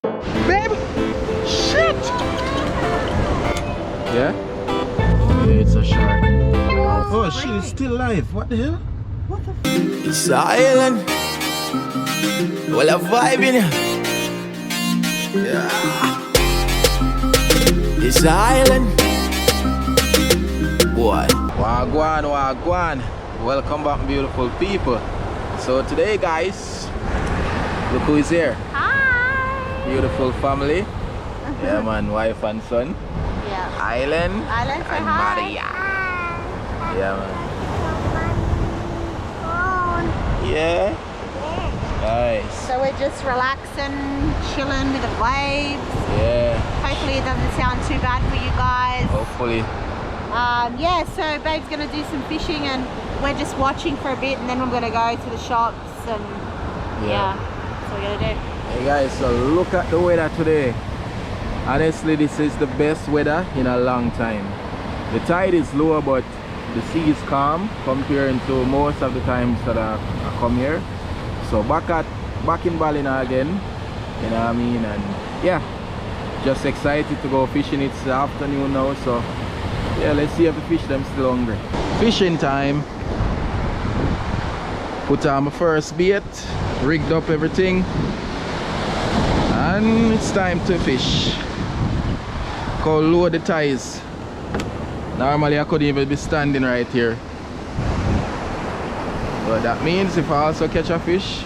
Babe! Shit! Yeah? Yeah, it's a shark. Oh shit, it's still alive. What the hell? It's an island. Well, a vibe in it. Yeah. It's an island. Boy. Wagwan, wagwan. Welcome back, beautiful people. So today, guys, look who is here. Hi. Beautiful family. Yeah, man, wife and son. Yeah. Island. Island, say and hi. Maria. Yeah, man. Yeah. Nice. So we're just relaxing, chilling with the waves. Yeah. Hopefully it doesn't sound too bad for you guys. Hopefully. Yeah, so Babe's gonna do some fishing and we're just watching for a bit and then we're gonna go to the shops and yeah, that's what we're gonna do. Hey guys, so look at the weather today. Honestly, this is the best weather in a long time. The tide is low, but the sea is calm compared to most of the times that I come here. So back in Ballina again, you know what I mean, and yeah, just excited to go fishing. It's the afternoon now, so yeah, let's see if the fish them still hungry. Fishing time. Put on my first bait, rigged up everything, and it's time to fish. Go load the ties. Normally I couldn't even be standing right here, but that means if I also catch a fish,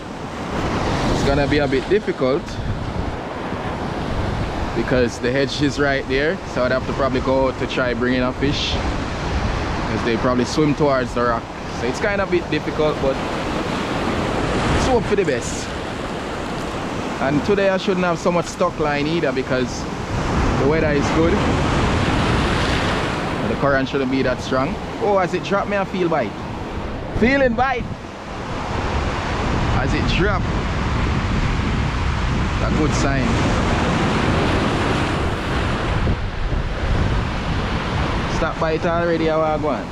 it's gonna be a bit difficult because the hedge is right there, so I'd have to probably go out to try bringing a fish because they probably swim towards the rock. So it's kind of a bit difficult, but let's hope for the best. And today I shouldn't have so much stock line either because the weather is good. The current shouldn't be that strong. Oh, as it drop, me I feel bite. Feeling bite. As it drop, a good sign. Stop bite already, how I go on.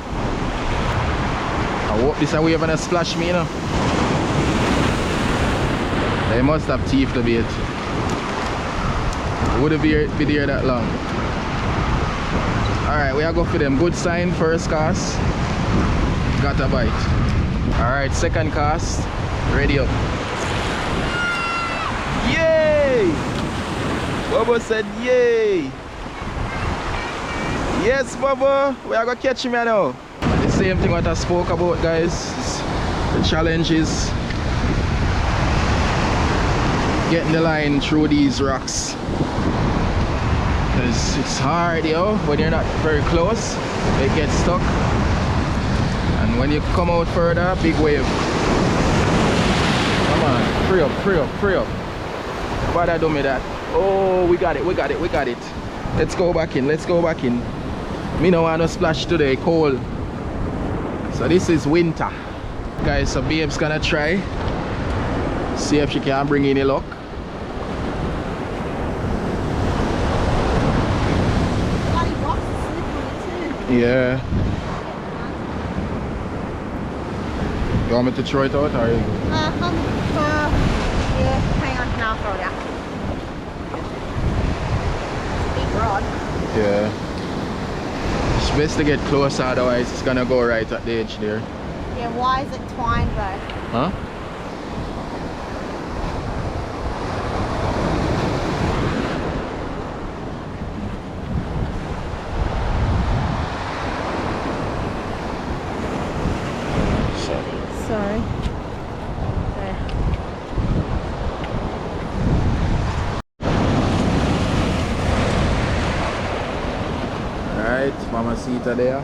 I hope this a wave and a splash me, you know. They must have teeth to bait. Wouldn't be there that long. Alright, we are go for them. Good sign, first cast. Got a bite. Alright, second cast. Ready up. Yay! Bubba said yay! Yes, Bubba! We are gonna catch him now. The same thing what I spoke about, guys. The challenge is getting the line through these rocks. Because it's hard, yo, when you're not very close, it gets stuck, and when you come out further, big wave. Come on, free up, free up, free up. Why'd I do me that? Oh, we got it, we got it, we got it. Let's go back in, let's go back in. Me no want to splash today, cold. So this is winter. Guys, so Babe's gonna try, see if she can bring any luck. Yeah. You want me to throw it out or are you good? Yeah, hang on, now I'll throw it out. Big rod. Yeah. It's best to get closer, otherwise it's gonna go right at the edge there. Yeah, why is it twined though? Huh? Sorry. There. Alright, Mamacita there.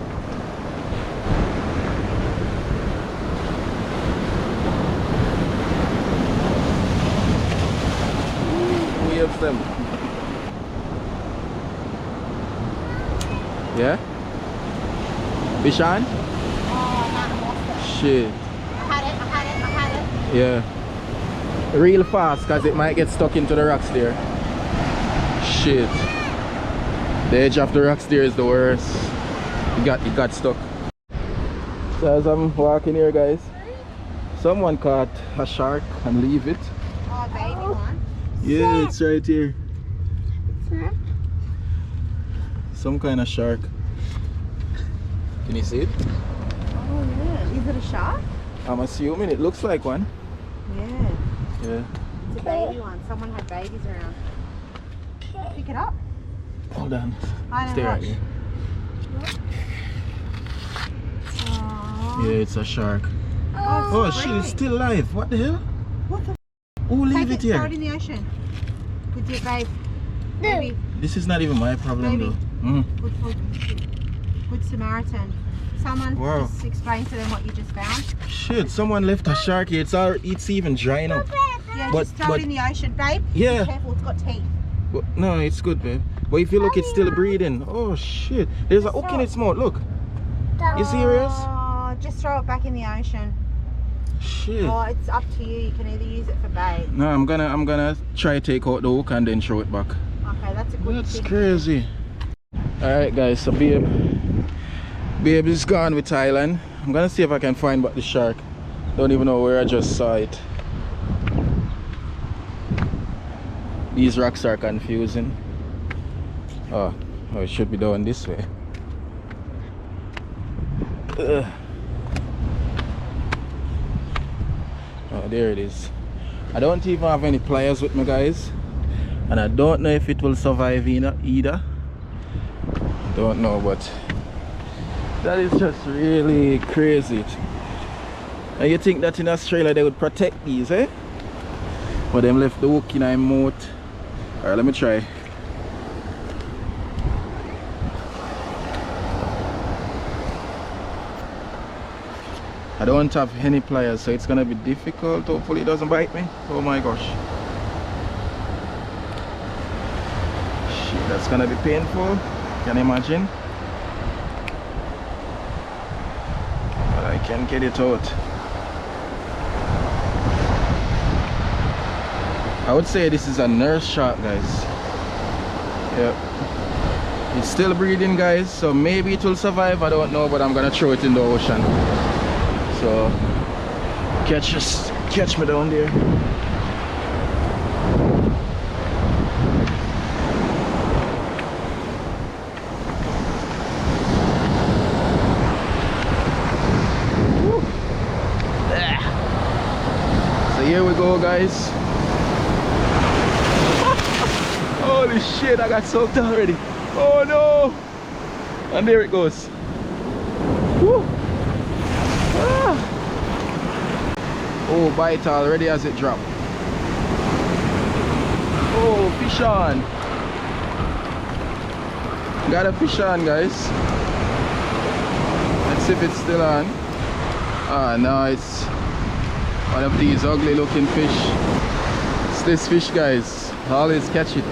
Waves them. Yeah? Fish on? Oh, not lost it. Shit. I had it. Yeah. Real fast because it might get stuck into the rocks there. Shit. The edge of the rocks there is the worst. It got stuck. So as I'm walking here, guys, someone caught a shark and leave it. Oh, baby one. Yeah, it's right here. Some kind of shark. Can you see it? Oh yeah. Is it a shark? I'm assuming it looks like one. Yeah. Yeah. It's a baby one. Someone had babies around. Pick it up. Hold on. I don't Stay right watch. here. Aww. Yeah, it's a shark. Oh, Oh shit, it's still alive. What the hell? What the? Who leave Take it it, throw here? it in the ocean. With your babe. Baby. This is not even my problem Baby. though. Good Samaritan. Someone Wow. just explain to them what you just found. Shit, someone left a shark here. It's even drying up. Yeah, But- just throw it in the ocean, babe. Yeah. Be careful, it's got teeth. But, no, it's good, babe. But if you look, it's still breathing. Oh shit. There's a hook in its mouth. Look. You serious? Oh, just throw it back in the ocean. Shit. Oh, it's up to you. You can either use it for bait. No, I'm gonna try take out the hook and then throw it back. Okay, that's a good That's tip. crazy. Alright guys, so babe is gone with Thailand. I'm gonna see if I can find but the shark. Don't even know where I just saw it. These rocks are confusing. Oh, it should be down this way. Ugh. Oh, there it is. I don't even have any pliers with me, guys, and I don't know if it will survive either. Don't know, but that is just really crazy. And you think that in Australia they would protect these, eh? But them left the hook in my mouth. Alright, let me try. I don't have any pliers, so it's gonna be difficult. Hopefully it doesn't bite me. Oh my gosh. Shit, that's gonna be painful. Can you imagine? But I can get it out. I would say this is a nurse shark, guys. Yep. It's still breathing, guys, so maybe it will survive. I don't know, but I'm gonna throw it in the ocean. So catch me down there. Woo. So here we go, guys. Holy shit, I got soaked already. Oh no. And there it goes. Woo. Oh, bite already as it dropped. Oh, fish on. Got a fish on, guys. Let's see if it's still on. Ah, no, it's one of these ugly looking fish. It's this fish, guys. Always catch it.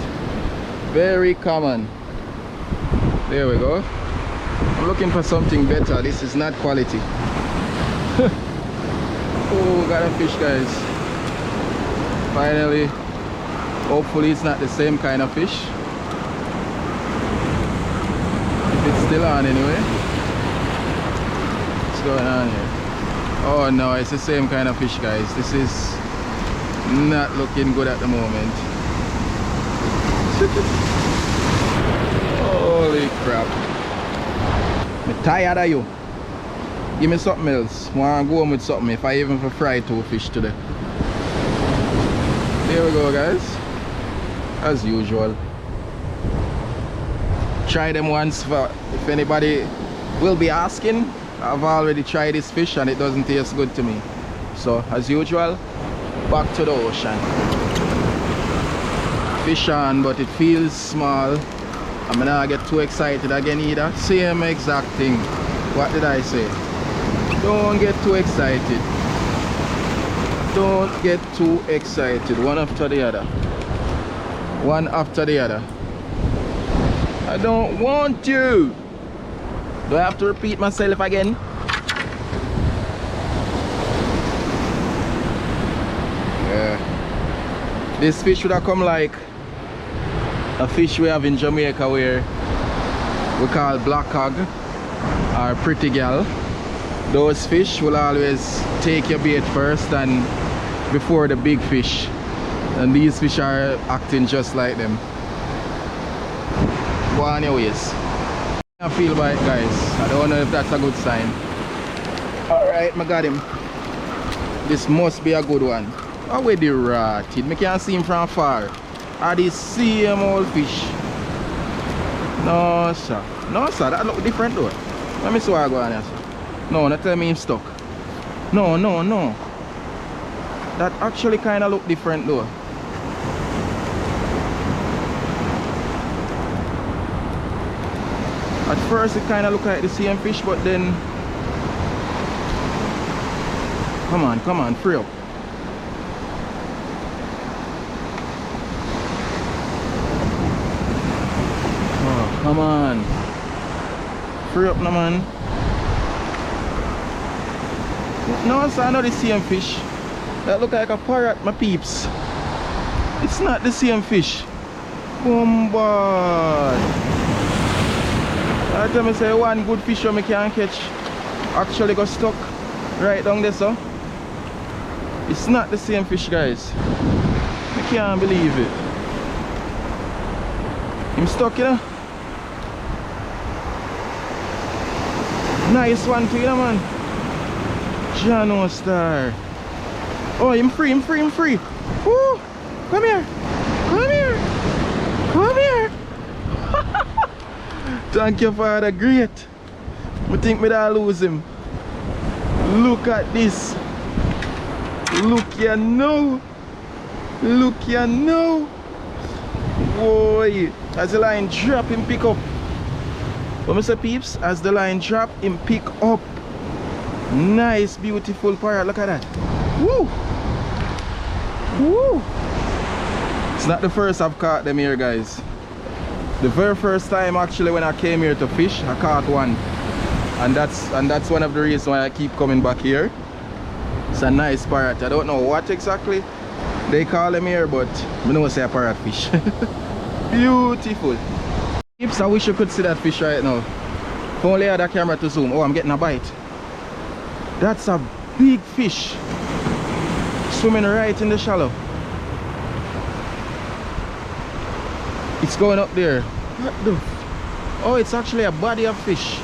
Very common. There we go. I'm looking for something better. This is not quality. Oh, got a fish, guys. Finally. Hopefully it's not the same kind of fish. If it's still on anyway. What's going on here? Oh no, it's the same kind of fish, guys. This is not looking good at the moment. Holy crap. I'm tired of you. Give me something else. Wanna go home with something if I even fry 2 fish today. There we go, guys. As usual. Try them once for if anybody will be asking. I've already tried this fish and it doesn't taste good to me. So as usual, back to the ocean. Fish on, but it feels small. I'm not get too excited again either. Same exact thing. What did I say? Don't get too excited. Don't get too excited. One after the other. One after the other. I don't want to. Do I have to repeat myself again? Yeah. This fish would have come like a fish we have in Jamaica where we call black hog or pretty gal. Those fish will always take your bait first and before the big fish. And these fish are acting just like them. Go on your ways. I feel bite, guys. I don't know if that's a good sign. Alright, I got him. This must be a good one. Oh, where the rat? I can't see him from far. Are the same old fish? No, sir. No, sir. That look different though. Let me see what I go on here, sir. No, not tell me he's stuck. No, no, no. That actually kind of look different though. At first it kind of looked like the same fish, but then... Come on, free up. Oh, come on. Free up, no man. No, sir, not the same fish. That look like a parrot, my peeps. It's not the same fish. Bombard. I tell me say one good fish I can catch actually got stuck right down there, so it's not the same fish, guys. I can't believe it. I'm stuck, you know. Nice one too, you know, man. Jano Star. Oh, I'm free. Woo! Come here. Come here. Thank you, Father. Great. I think me da lose him. Look at this. Look here now. Boy, as the line drop, him pick up. But Mr. Peeps, as the line drop, him pick up. Nice, beautiful parrot. Look at that. Woo! It's not the first I've caught them here, guys. The very first time actually when I came here to fish, I caught one. And that's one of the reasons why I keep coming back here. It's a nice parrot. I don't know what exactly they call them here, but I know say a parrot fish. Beautiful. Peeps, I wish you could see that fish right now. If only I had a camera to zoom. Oh, I'm getting a bite. That's a big fish. Swimming right in the shallow. It's going up there. What the? Oh, it's actually a body of fish.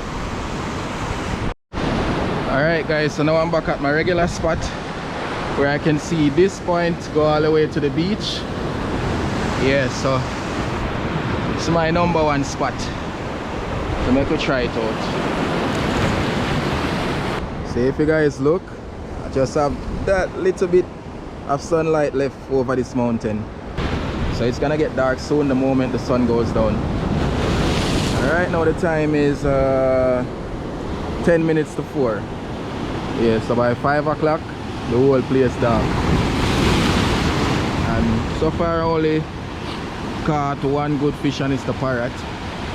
Alright guys, so now I'm back at my regular spot where I can see this point go all the way to the beach. Yeah, so it's my #1 spot. So make we try it out. See, if you guys look, I just have that little bit of sunlight left over this mountain. So it's gonna get dark soon the moment the sun goes down. Alright, now the time is 10 minutes to 4. Yeah, so by 5 o'clock the whole place dark. And so far I only caught one good fish, and it's the parrot.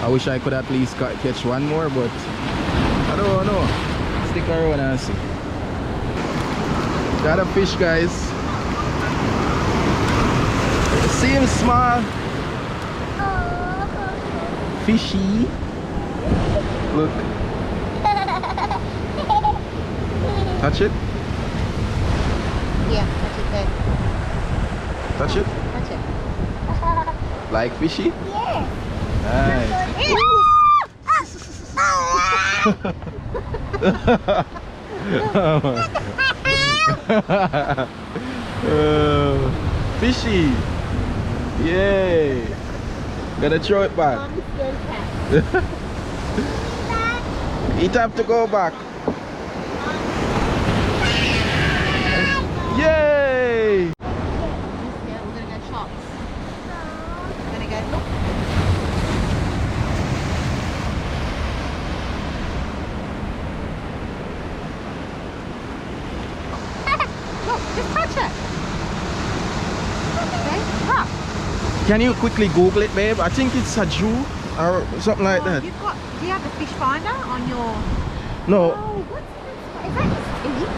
I wish I could at least catch one more, but I don't know. Stick around and see. Got a fish, guys. Seems small. Fishy. Look. Touch it? Yeah, touch it there. Touch it? Touch it. Like fishy? Yeah. Nice. Fishy. Yay. Gotta throw it back. It have to go back. Yay! Yeah, we're gonna go shops. We're gonna go look. Look, just touch it. Okay, rough. Can you quickly Google it, babe? I think it's a Jew or something like that. Do you have the fish finder on your... No, Oh, what's this? Is that his teeth?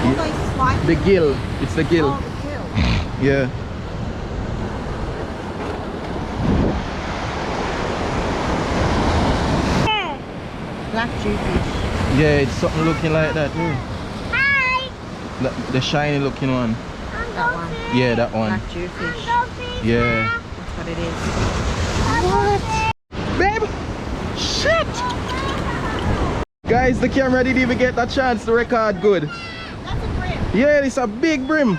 All those spikes? the gill. It's the gill. Oh, the gill. Yeah. Black jewfish. Yeah, it's something looking like that. Yeah. Hi! The shiny looking one. That one. Yeah, that one. Black jewfish. Yeah. That's what it is. Babe! Shit! Guys, the camera didn't even get a chance to record good. That's a brim. Yeah, it's a big brim.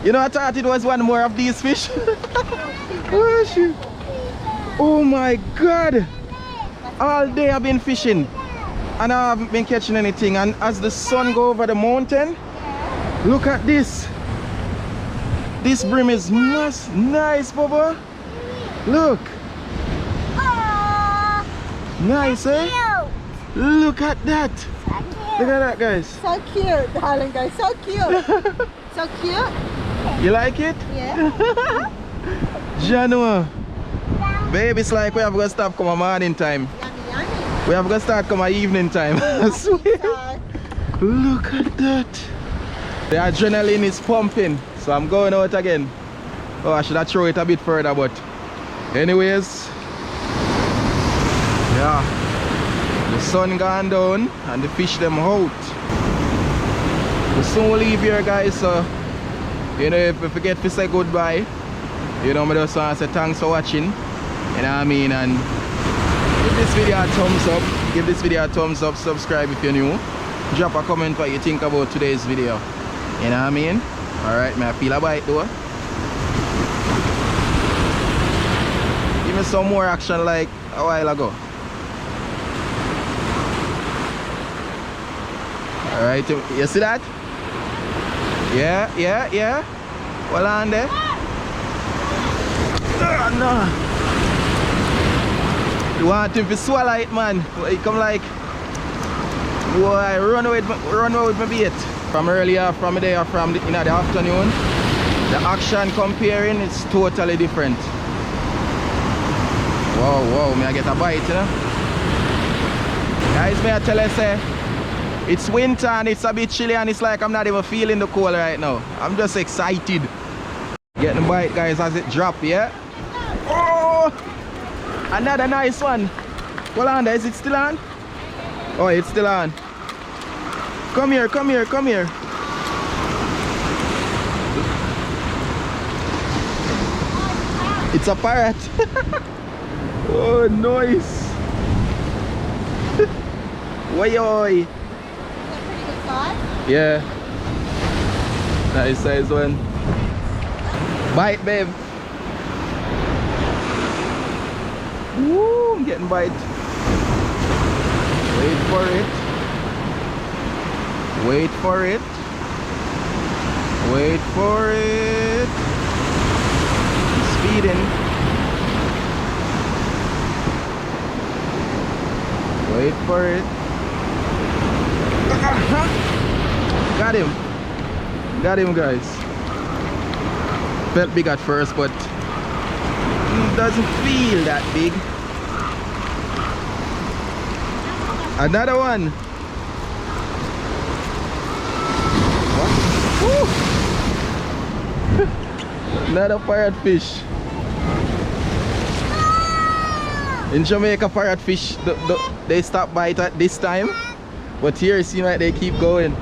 You know, I thought it was one more of these fish. Oh, shit. Oh my God. All day I've been fishing and I haven't been catching anything. And as the sun go over the mountain, look at this. This brim is nice, Bubba. Look. Nice, eh? Look at that. Look at that, guys. So cute, darling guys. So cute. So cute. You like it? Yeah. Janua. Babe, it's like we have to stop come a morning time. Yummy, yummy. We have to start come a evening time. I swear. Look at that. The adrenaline is pumping. So I'm going out again. Oh, I should have thrown it a bit further, but anyways. Yeah. The sun gone down and the fish them out. We soon leave here, guys, so you know, if we forget to say goodbye, you know, I just want to say thanks for watching. You know what I mean? And give this video a thumbs up. Give this video a thumbs up. Subscribe if you're new. Drop a comment what you think about today's video. You know what I mean? Alright, may I feel a bite though. Give me some more action like a while ago. Alright, you see that? Yeah. Well on there. No. You want him to swallow it, man. He come like, boy, run away with my bait. From earlier, from there, from the, in the afternoon, the action comparing is totally different. Wow, may I get a bite, you know? Guys, may I tell you, say, it's winter and it's a bit chilly and it's like I'm not even feeling the cold right now. I'm just excited. Getting the bite, guys, as it drop, yeah? Oh! Another nice one. Hold on there, is it still on? Oh, it's still on. Come here. It's a parrot. Oh, nice. Oi. Pretty good size. Yeah. Nice size one. Bite, babe. Woo, I'm getting bite. Wait for it. Wait for it. He's feeding. Wait for it. Got him, guys. Felt big at first, but doesn't feel that big. Another one. Another parrot fish. In Jamaica, parrot fish they stop bite at this time, but here it seems like they keep going.